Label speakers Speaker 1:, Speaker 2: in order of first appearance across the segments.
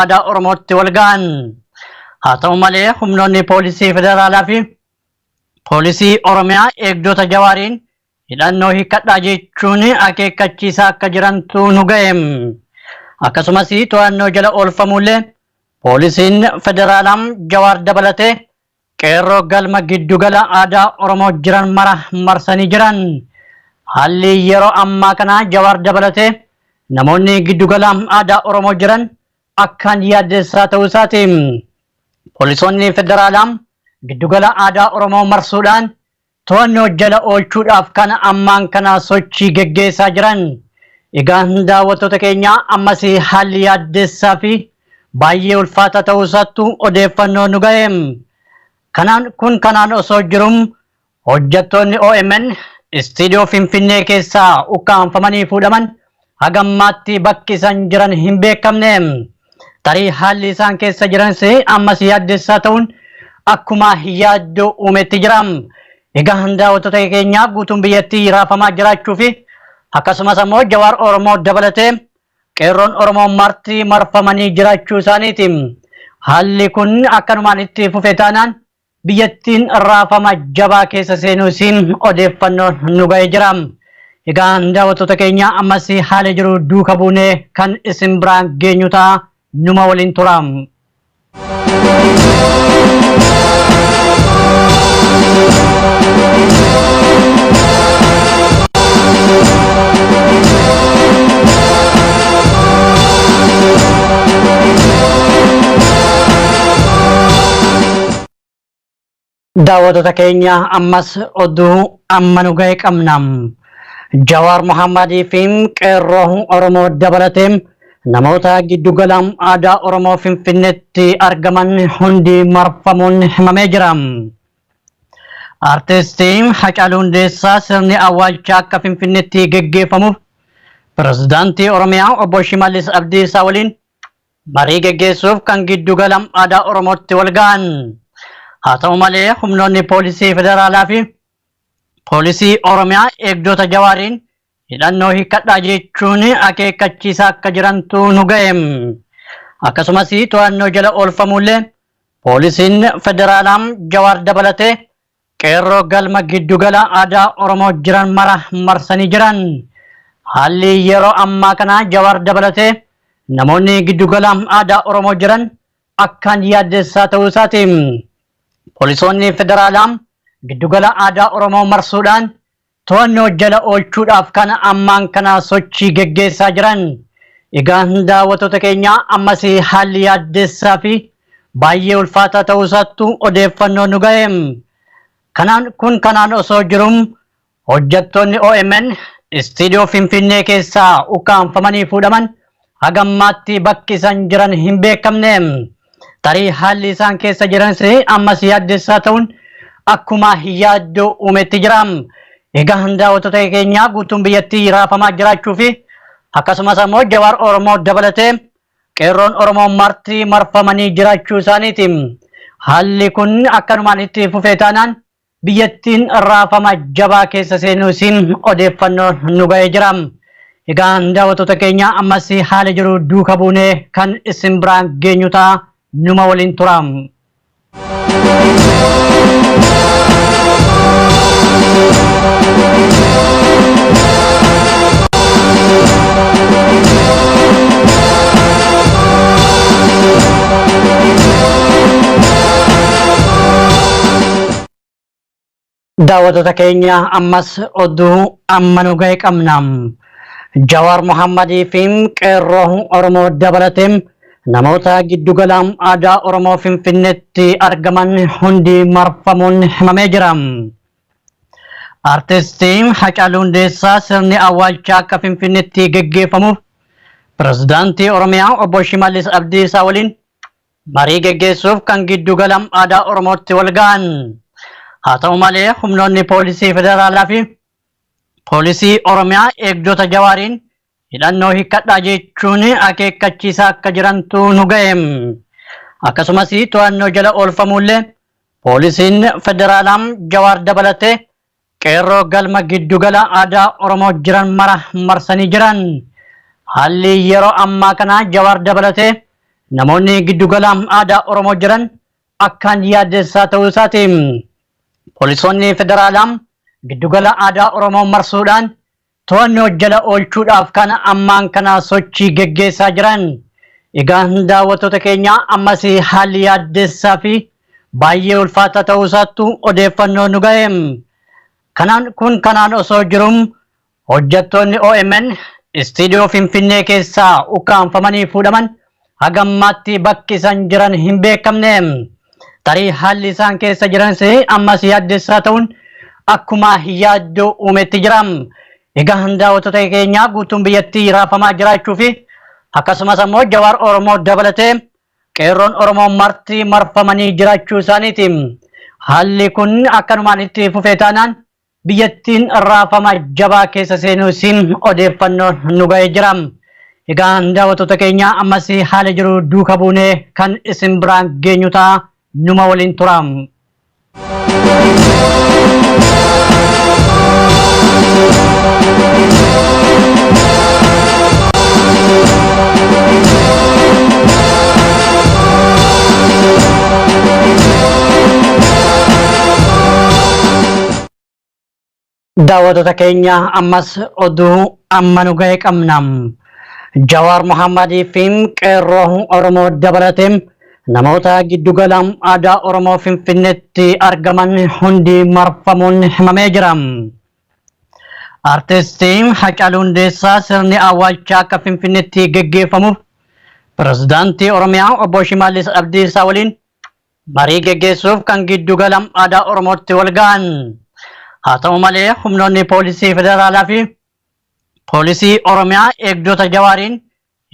Speaker 1: aadaa Oromootti wal ga'an. Haa ta'u malee humnoonni poolisii federaalaa fi poolisii Oromiyaa eegdota Jawaariin hidhannoo hiikkadhaa jechuun akeekkachiisaa akka jirantu nu ga'e. Akkasumas to'annoo jala oolfamuullee poolisiin federaalaa Jawaar dabalatee qeerroo galma giddugala aadaa Oromoo jiran mara marsanii jiran. Haalli yeroo ammaa kana Jawaar dabalatee namoonni giddugala aadaa Oromoo jiran akkaan yaaddeessaa ta'uu isaati. Poolisoonni federaalaa giddugala aadaa Oromoo marsuudhaan to'annoo jala oolchuudhaaf kan ammaan kana sochii geggeessaa jiran. Egaa daawwattoota keenya ammas haalli yaaddeessaa fi baay'ee ulfaataa ta'uu isaattu odeeffannoo nu ga'e. Kanaan osoo jiru hojjettoonni OMN istiidiyoo Finfinnee keessaa ukkaanfamanii fuudhaman hagammaatti bakki isaan jiran hin beekamne. Tarii haalli isaan keessa jiranis ammas yaaddeessaa ta'uun akkuma yaaddoo uumetti jira. Egaa daawwattoota keenya guutuun biyyattii raafamaa jiraachuu fi akkasumas ammoo Jawaar Oromoo dabalatee qeerroon Oromoo marti marfamanii jiraachuu isaaniiti. Haalli kun akkanumaan itti fufee taanaan biyyattiin raafama jabaa keessa seenuusiin odeeffannoo nu ga'ee jira. Egaa daawwattoota keenya ammas haala jiru duuka buunee kan isin biraan geenyu ta'a. Numa waliin tura. Daawwattoota keenya ammas oduu amma nu ga'e qabna. Jawaar Mohammadii fi qeerroo Oromoo dabalatee namoota giddugala aadaa Oromoo Finfinneetti argaman hundi marfamuun himamee jira. Artistiin Hacaaluu Hundeessaa sirni awwaalchaa akka Finfinneetti geggeeffamuuf pirezidaantii Oromiyaa obbo Shimallis Abdiisaa waliin marii geggeessuuf kan giddugala aadaa Oromootti wal ga'an. Haa ta'u malee humnoonni poolisii federaalaa fi poolisii Oromiyaa eegdota Jawaariin hidhannoo hiikkadhaa jechuun akeekkachiisaa akka jirantu nu ga'e. Akkasumas to'annoo jala oolfamuullee poolisiin federaalaa Jawaar dabalatee qeerroo galma giddugala aadaa Oromoo jiran mara marsanii jiran. Haalli yeroo ammaa kana Jawaar dabalatee namoonni giddugala aadaa Oromoo jiran akkaan yaaddeessaa ta'uu isaati. Poolisoonni federaalaa giddugala aadaa Oromoo marsuudhaan to'annoo jala oolchuudhaaf kan ammaan kana sochii geggeessaa jiran. Egaa daawwattoota keenya ammas haalli yaaddeessaa fi baay'ee ulfaataa ta'uu isaattu odeeffannoo nu ga'e. Kanaan osoo jiru hojjettoonni OMN istiidiyoo Finfinnee keessaa ukkaanfamanii fuudhaman hagammaatti bakki isaan jiran hin beekamne. Tarii haalli isaan keessa jiranis ammas yaaddeessaa ta'uun akkuma yaaddoo uumetti jira. Egaa daawwattoota keenya guutuun biyyattii raafamaa jiraachuu fi akkasumas ammoo Jawaar Oromoo dabalatee qeerroon Oromoo marti marfamanii jiraachuu isaaniiti. Haalli kun akkanumaan itti fufee taanaan biyyattiin raafama jabaa keessa seenuusiin odeeffannoo nu ga'ee jira. Egaa daawwattoota keenya ammas haala jiru duuka buunee kan isin biraan geenyu ta'a. Numa waliin tura. Daawwattoota keenya ammas oduu amma nu ga'e qabna. Jawaar Mohammadii fi qeerroo Oromoo dabalatee namoota giddugala aadaa Oromoo Finfinneetti argaman hundi marfamuun himamee jira. Artistiin Hacaaluu Hundeessaa sirni awwaalchaa akka Finfinneetti geggeeffamuuf pirezidaantii Oromiyaa obbo Shimallis Abdiisaa waliin marii geggeessuuf kan giddugala aadaa Oromootti wal ga'an. Haa ta'u malee humnoonni poolisii federaalaa fi poolisii Oromiyaa eegdota Jawaariin hidhannoo hiikkadhaa jechuun akeekkachiisaa akka jirantu nu ga'e. Akkasumas to'annoo jala oolfamuullee poolisiin federaalaa Jawaar dabalatee qeerroo galma giddugala aadaa Oromoo jiran mara marsanii jiran. Haalli yeroo ammaa kana Jawaar dabalatee namoonni giddugala aadaa Oromoo jiran akkaan yaaddessaa ta'uu isaatiin poolisoonni federaalaa giddugala aadaa Oromoo marsuudhaan to'annoo jala oolchuudhaaf kan ammaan kana sochii geggeessaa jiran. Egaa daawwattoota keenya ammas haalli yaaddessaa fi baay'ee ulfaataa ta'uu isaattu odeeffannoo nu ga'e. Kanaan osoo jiru hojjettoonni OMN istiidiyoo Finfinnee keessaa ukkaanfamanii fuudhaman hagammaatti bakki isaan jiran hin beekamne. Tarii haalli isaan keessa jiranis ammas yaaddessaa ta'uun akkuma yaaddoo uumetti jira. Egaa daawwattoota keenya guutuun biyyattii raafamaa jiraachuu fi akkasumas ammoo Jawaar Oromoo dabalatee qeerroon Oromoo marti marfamanii jiraachuu isaaniiti. Haalli kun akkanumaan itti fufee taanaan biyyattiin raafama jabaa keessa seenuusiin odeeffannoo nu ga'ee jira. Egaa daawwattoota keenya ammas haala jiru duuka buunee kan isin biraan geenyu ta'a. Numa waliin tura. Daawwattoota keenya ammas oduu amma nu ga'e qabna. Jawaar Mohammadii fi qeerroo Oromoo dabalatee namoota giddugala aadaa Oromoo Finfinneetti argaman hundi marfamuun himamee jira. Artistiin Hacaaluu Hundeessaa sirni awwaalchaa akka Finfinneetti geggeeffamuuf pirezidaantii Oromiyaa obbo Shimallis Abdiisaa waliin marii geggeessuuf kan giddugala aadaa Oromootti wal ga'an. Haa ta'u malee humnoonni poolisii federaalaa fi poolisii Oromiyaa eegdota Jawaariin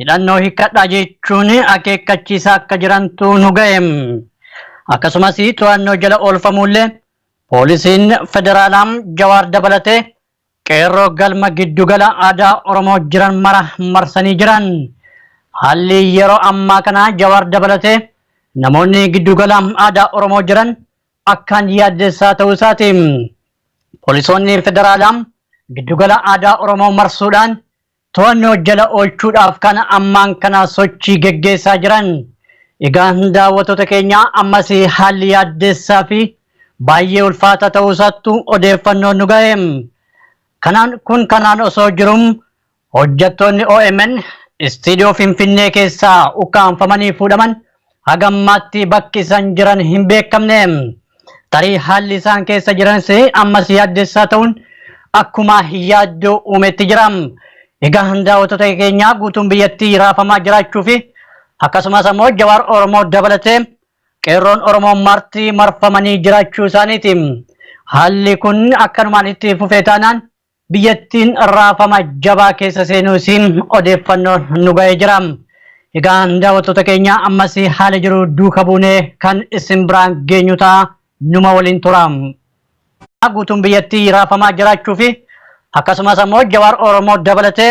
Speaker 1: hidhannoo hiikkadhaa jechuun akeekkachiisaa akka jirantu nu ga'e. Akkasumas to'annoo jala oolfamuullee poolisiin federaalaa Jawaar dabalatee qeerroo galma giddugala aadaa Oromoo jiran mara marsanii jiran. Haalli yeroo ammaa kana Jawaar dabalatee namoonni giddugala aadaa Oromoo jiran akkaan yaaddessaa ta'uu isaati. Poolisoonni federaalaa giddugala aadaa Oromoo marsuudhaan to'annoo jala oolchuudhaaf kan ammaan kana sochii geggeessaa jiran. Egaa daawwattoota keenya ammas haalli yaaddessaa fi baay'ee ulfaataa ta'uu isaattu odeeffannoo nu ga'e. Kanaan osoo jiru hojjettoonni OMN istiidiyoo Finfinnee keessaa ukkaanfamanii fuudhaman hagammaatti bakki isaan jiran hin beekamne. Tarii haalli isaan keessa jiranis ammas yaaddessaa ta'uun akkuma yaaddoo uumetti jira. Egaa daawwattoota keenya guutuun biyyattii raafamaa jiraachuu fi akkasumas ammoo Jawaar Oromoo dabalatee qeerroon Oromoo marti marfamanii jiraachuu isaaniiti. Haalli kun akkanumaan itti fufee taanaan biyyattiin raafama jabaa keessa seenuusiin odeeffannoo nu ga'ee jira. Egaa daawwattoota keenya ammas haala jiru duuka buunee kan isin biraan geenyu ta'a. Numa waliin tura. Guutuun biyyattii raafamaa jiraachuu fi akkasumas ammoo Jawaar Oromoo dabalatee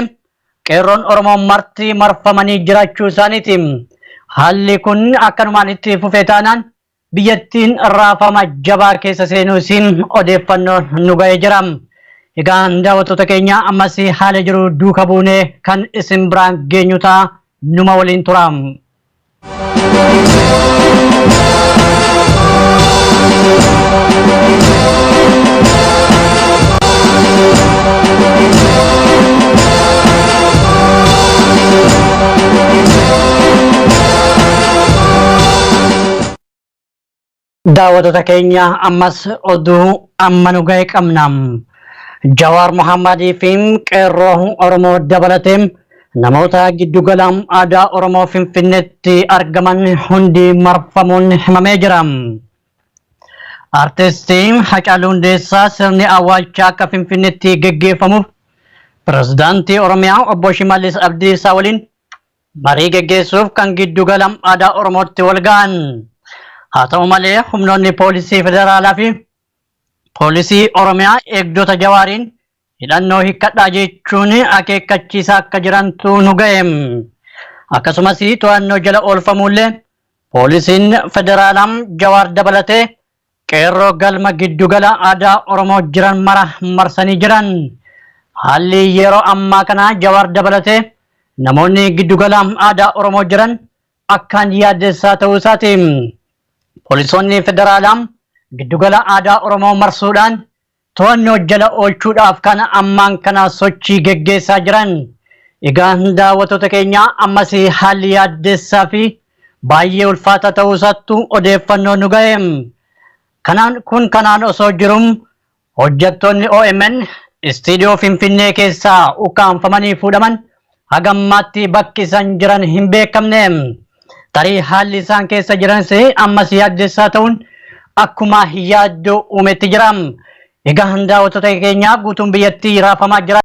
Speaker 1: qeerroon Oromoo marti marfamanii jiraachuu isaaniiti. Haalli kun akkanumaan itti fufee taanaan biyyattiin raafama jabaa keessa seenuusiin odeeffannoo nu ga'ee jira. Egaa daawwattoota keenya ammas haala jiru duuka buunee kan isin biraan geenyu ta'a. Numa waliin tura. Daawwattoota keenya ammas oduu amma nu ga'e qabna. Jawaar Mohammadii fi qeerroo Oromoo dabalatee namoota giddugala aadaa Oromoo Finfinneetti argaman hundi marfamuun himamee jira. Artistiin Hacaaluu Hundeessaa sirni awwaalchaa akka Finfinneetti geggeeffamuuf pirezidaantii Oromiyaa obbo Shimallis Abdiisaa waliin marii geggeessuuf kan giddugala aadaa Oromootti wal ga'an. Haa ta'u malee humnoonni poolisii federaalaa fi poolisii Oromiyaa eegdota Jawaariin hidhannoo hiikkadhaa jechuun akeekkachiisaa akka jirantu nu ga'e. Akkasumas to'annoo jala oolfamuullee poolisiin federaalaa Jawaar dabalatee qeerroo galma giddugala aadaa Oromoo jiran mara marsanii jiran. Haalli yeroo ammaa kana Jawaar dabalatee namoonni giddugala aadaa Oromoo jiran akkaan yaaddessaa ta'uu isaati. Poolisoonni federaalaa giddugala aadaa Oromoo marsuudhaan to'annoo jala oolchuudhaaf kan ammaan kana sochii geggeessaa jiran. Egaa daawwattoota keenya ammas haalli yaaddessaa fi baay'ee ulfaata ta'uu isaattu odeeffannoo nu ga'e. Kanaan osoo jirum hojjettoonni OMN istiidiyoo Finfinnee keessaa ukkaanfamanii fuudhaman hagammaatti bakki isaan jiran hin beekamne. Tarii haalli isaan keessa jiranis ammas yaaddessaa ta'uun akkuma yaaddoo uumetti jira. Egaa daawwattoota keenya guutuun biyyattii raafamaa jira.